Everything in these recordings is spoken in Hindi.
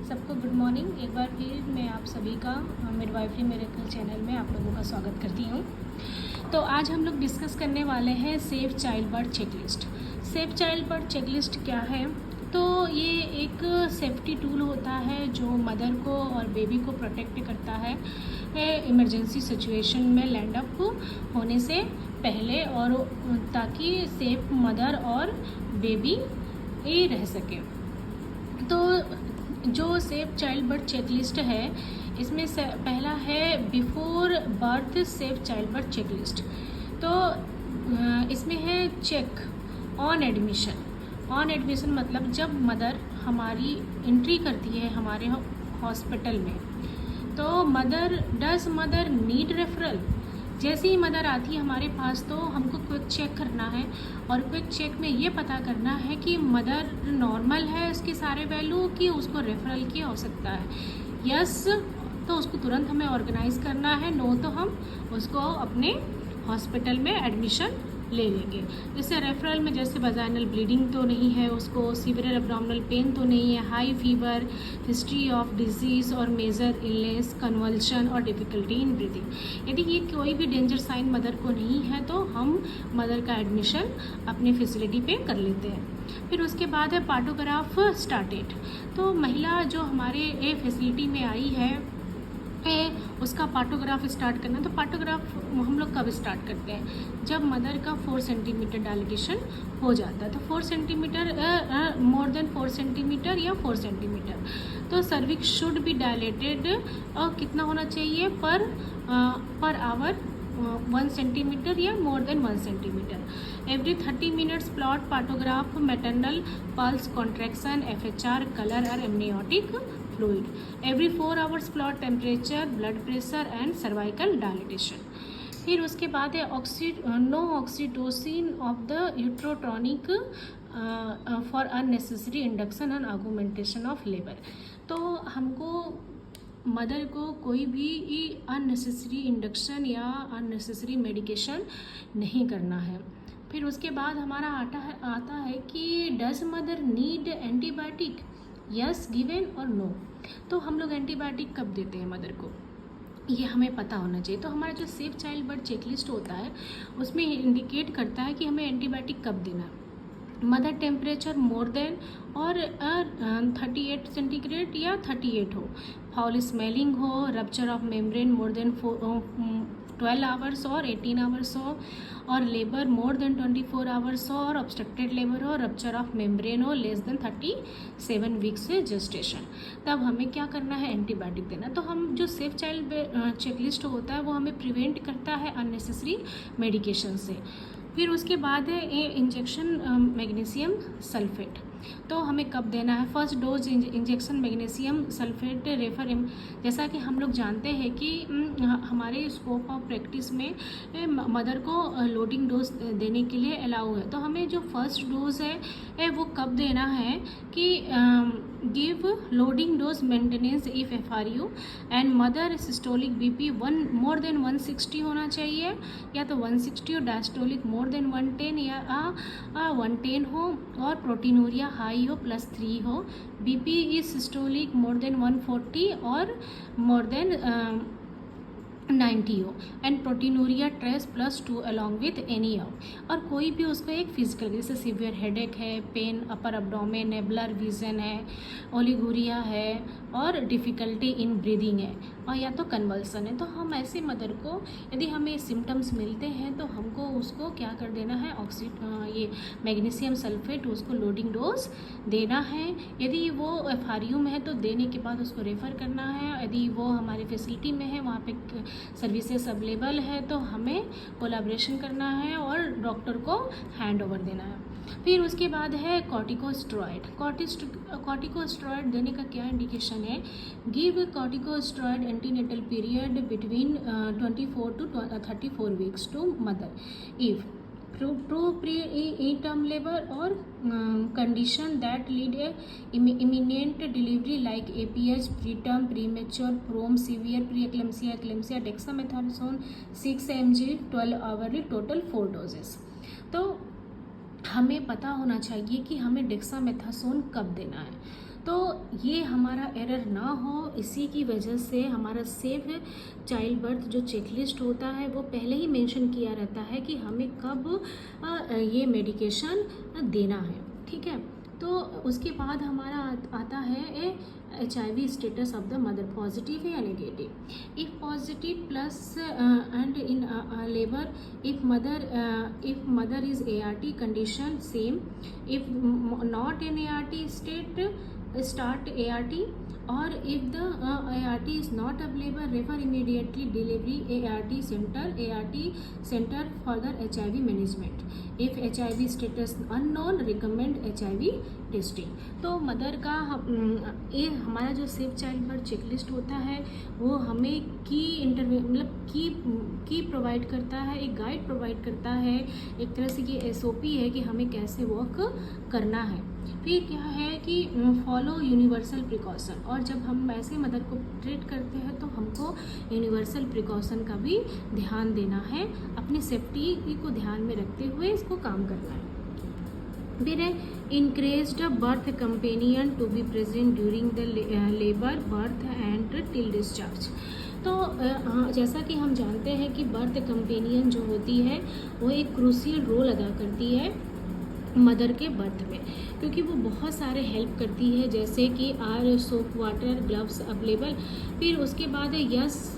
सबको गुड मॉर्निंग। एक बार फिर मैं आप सभी का मिडवाइफरी मिरेकल चैनल में आप लोगों का स्वागत करती हूँ। तो आज हम लोग डिस्कस करने वाले हैं safe child birth checklist. Safe child birth checklist क्या है? तो ये एक सेफ्टी टूल होता है जो मदर को और बेबी को प्रोटेक्ट करता है इमरजेंसी सिचुएशन में लैंड अप होने से पहले, और ताकि सेफ मदर और बेबी ही रह सके। तो जो सेफ चाइल्ड बर्थ चेकलिस्ट है, इसमें से पहला है before birth safe child birth checklist. तो इसमें है चेक ऑन एडमिशन मतलब जब मदर हमारी एंट्री करती है हमारे हॉस्पिटल में, तो डज मदर नीड रेफरल। जैसे ही मदर आती है हमारे पास तो हमको क्विक चेक करना है, और क्विक चेक में ये पता करना है कि मदर नॉर्मल है इसके सारे वैल्यू, कि उसको रेफरल की आवश्यकता है। यस तो उसको तुरंत हमें ऑर्गेनाइज करना है, नो तो हम उसको अपने हॉस्पिटल में एडमिशन ले लेंगे। जैसे रेफरल में जैसे वजाइनल ब्लीडिंग तो नहीं है, उसको सीवियर एब्डोमिनल पेन तो नहीं है, high fever, history of disease और मेजर इलनेस, कन्वल्शन और डिफ़िकल्टी इन ब्रीदिंग। यदि ये कोई भी डेंजर साइन मदर को नहीं है तो हम मदर का एडमिशन अपनी फैसिलिटी पे कर लेते हैं। फिर उसके बाद है पार्टोग्राफ स्टार्टेड। तो महिला जो हमारे फैसिलिटी में आई है उसका पार्टोग्राफ स्टार्ट करना। तो पार्टोग्राफ हम लोग कब स्टार्ट करते हैं? जब मदर का 4 सेंटीमीटर डायलिटेशन हो जाता है। तो 4 सेंटीमीटर मोर देन 4 सेंटीमीटर या 4 सेंटीमीटर, तो सर्विक्स शुड बी डायलेटेड। और कितना होना चाहिए पर आवर 1 सेंटीमीटर या more than 1 centimetre. Every 30 minutes plot partograph maternal pulse contraction, FHR, colour और amniotic fluid. Every 4 hours plot temperature, blood pressure and cervical dilatation. फिर उसके बाद है no oxytocin of the uterotonic for unnecessary induction and augmentation of labour. तो हमको मदर को कोई भी अननेसेसरी इंडक्शन या अननेसेसरी मेडिकेशन नहीं करना है। फिर उसके बाद हमारा आता है कि does mother need antibiotic, yes given और नो। तो हम लोग एंटीबायोटिक कब देते हैं मदर को, ये हमें पता होना चाहिए। तो हमारा जो सेफ चाइल्ड बर्थ चेकलिस्ट होता है उसमें इंडिकेट करता है कि हमें एंटीबायोटिक कब देना है। मदर टेम्परेचर मोर देन और 38 सेंटीग्रेड या 38 हो, फाउल स्मेलिंग हो, rupture of membrane more than 12 hours और 18 आवर्स हो, और लेबर मोर देन 24 आवर्स हो, और ऑब्स्ट्रक्टेड लेबर हो, रप्चर ऑफ मेम्ब्रेन हो, लेस देन 37 वीक्स से जेस्टेशन, तब हमें क्या करना है? एंटीबायोटिक देना। तो हम जो सेफ चाइल्ड चेकलिस्ट होता है वो हमें प्रिवेंट करता है अननेसेसरी मेडिकेशन से। फिर उसके बाद है इंजेक्शन मैग्नीशियम सल्फेट। तो हमें कब देना है? First dose injection magnesium sulphate refer. जैसा कि हम लोग जानते हैं कि हमारे स्कोप ऑफ प्रैक्टिस में मदर को लोडिंग डोज देने के लिए अलाउ है। तो हमें जो फर्स्ट डोज है वो कब देना है कि give loading dose maintenance if FRU and mother systolic BP more than 160 होना चाहिए, या तो 160 और डायस्टोलिक मोर देन 110 या 110 हो, और प्रोटीनूरिया हाई हो +3 हो, BP is systolic more than 140 और मोर देन 90 हो, and proteinuria trace +2 along with any of. और कोई भी उसको एक फिजिकल, जैसे सीवियर हेडेक है, पेन अपर अब्डोमेन है, ब्लर विजन है, ओलिगुरिया है, और डिफ़िकल्टी इन ब्रीदिंग है, और या तो कन्वल्सन है। तो हम ऐसे मदर को यदि हमें सिम्टम्स मिलते हैं तो हमको उसको क्या कर देना है? ये मैग्नीशियम सल्फेट उसको लोडिंग डोज देना है। यदि वो FRU में है तो देने के बाद उसको रेफ़र करना है। यदि वो हमारी फैसिलिटी में है, वहाँ पे सर्विसेज अवेलेबल है, तो हमें कोलैबोरेशन करना है और डॉक्टर को हैंड ओवर देना है। फिर उसके बाद है कॉर्टिकोस्टेरॉइड। कॉर्टिकोस्टेरॉइड देने का क्या इंडिकेशन है? Give corticosteroid antenatal period between 24 to 34 weeks to mother if true pre term labour और condition that lead a imminent delivery like APH, pre term, premature, PROM, severe pre eclampsia, dexamethasone 6 mg 12 hourly, total 4 doses. तो हमें पता होना चाहिए कि हमें डेक्सामेथासोन कब देना है। तो ये हमारा एरर ना हो, इसी की वजह से हमारा सेफ चाइल्ड बर्थ जो चेकलिस्ट होता है वो पहले ही मेंशन किया रहता है कि हमें कब ये मेडिकेशन देना है, ठीक है। तो उसके बाद हमारा आता है HIV status of the mother, positive है या negative. If positive plus and in labour, if mother is ART condition same, if not in ART state start ART, or if the ART is not available refer immediately delivery ART center for the HIV management. If HIV status unknown recommend HIV testing. तो मदर का ये हमारा जो सेफ चाइल्ड बर्थ चेकलिस्ट होता है वो हमें की प्रोवाइड करता है, एक गाइड प्रोवाइड करता है, एक तरह से ये SOP है कि हमें कैसे वर्क करना है। फिर क्या है कि फॉलो यूनिवर्सल प्रिकॉशन, और जब हम ऐसे मदर को ट्रीट करते हैं तो हमको यूनिवर्सल प्रिकॉशन का भी ध्यान देना है, अपनी सेफ्टी को ध्यान में रखते हुए इसको काम करना है। फिर है increase the birth companion to be present during the labour, birth and till discharge. तो जैसा कि हम जानते हैं कि बर्थ कंपेनियन जो होती है वो एक क्रूशियल रोल अदा करती है मदर के बर्थ में, क्योंकि वो बहुत सारे हेल्प करती है, जैसे कि are soap water gloves available. फिर उसके बाद है yes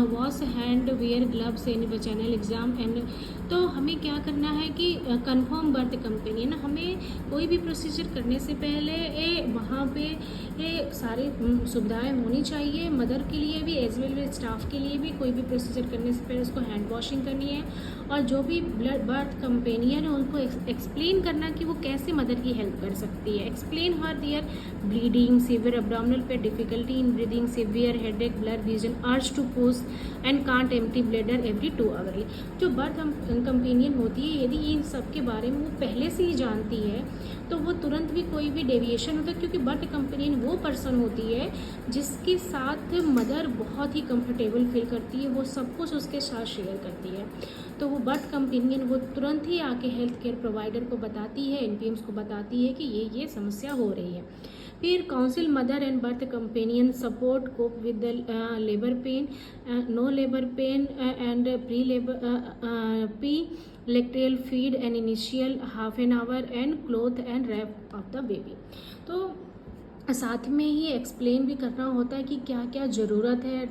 wash hand wear gloves in vaginal exam and. तो हमें क्या करना है कि कंफर्म बर्थ कंपेनियन, हमें कोई भी प्रोसीजर करने से पहले वहाँ पे सारी सुविधाएं होनी चाहिए मदर के लिए भी एज वेल एज स्टाफ के लिए भी। कोई भी प्रोसीजर करने से पहले उसको हैंड वॉशिंग करनी है, और जो भी बर्थ कंपेनियन है उनको एक्सप्लेन करना कि वो कैसे मदर की हेल्प कर सकती है। Explain her their bleeding, severe abdominal pain, difficulty in breathing, severe headache, blurred vision, urge to post and can't empty bladder every 2 hour. जो बर्थ कंपेनियन होती है यदि इन सब के बारे में वो पहले से ही जानती है तो वो तुरंत भी कोई भी डेविएशन होता है, क्योंकि बर्थ कंपेनियन वो पर्सन होती है जिसके साथ मदर बहुत ही कंफर्टेबल फील करती है, वो सब कुछ उसके साथ शेयर करती है। तो वो बर्थ कंपेनियन वो तुरंत ही आके हेल्थ केयर प्रोवाइडर को बताती है, NPMs को बताती है कि ये समस्या हो रही है। फिर counsel mother and birth companion support cope with the labour pain, no labour pain and pre lactal feed and initial half an hour and cloth and wrap of the baby। तो साथ में ही एक्सप्लेन भी करना होता है कि क्या क्या ज़रूरत है,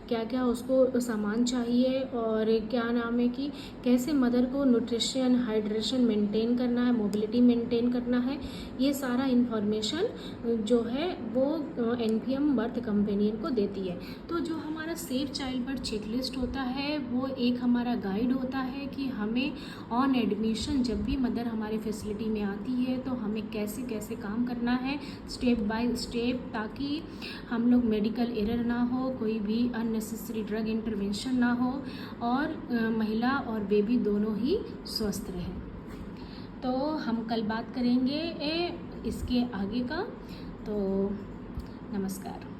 क्या क्या उसको सामान चाहिए, और क्या नाम है कि कैसे मदर को न्यूट्रिशन हाइड्रेशन मेंटेन करना है, मोबिलिटी मेंटेन करना है। ये सारा इन्फॉर्मेशन जो है वो NPM बर्थ कंपेनियन को देती है। तो जो हमारा सेफ चाइल्ड बर्थ चेकलिस्ट होता है वो एक हमारा गाइड होता है कि हमें ऑन एडमिशन जब भी मदर हमारी फैसिलिटी में आती है तो हमें कैसे कैसे काम करना है स्टेप बाय स्टेप, ताकि हम लोग मेडिकल एरर ना हो, कोई भी अननेसेसरी ड्रग इंटरवेंशन ना हो, और महिला और बेबी दोनों ही स्वस्थ रहें। तो हम कल बात करेंगे इसके आगे का। तो नमस्कार।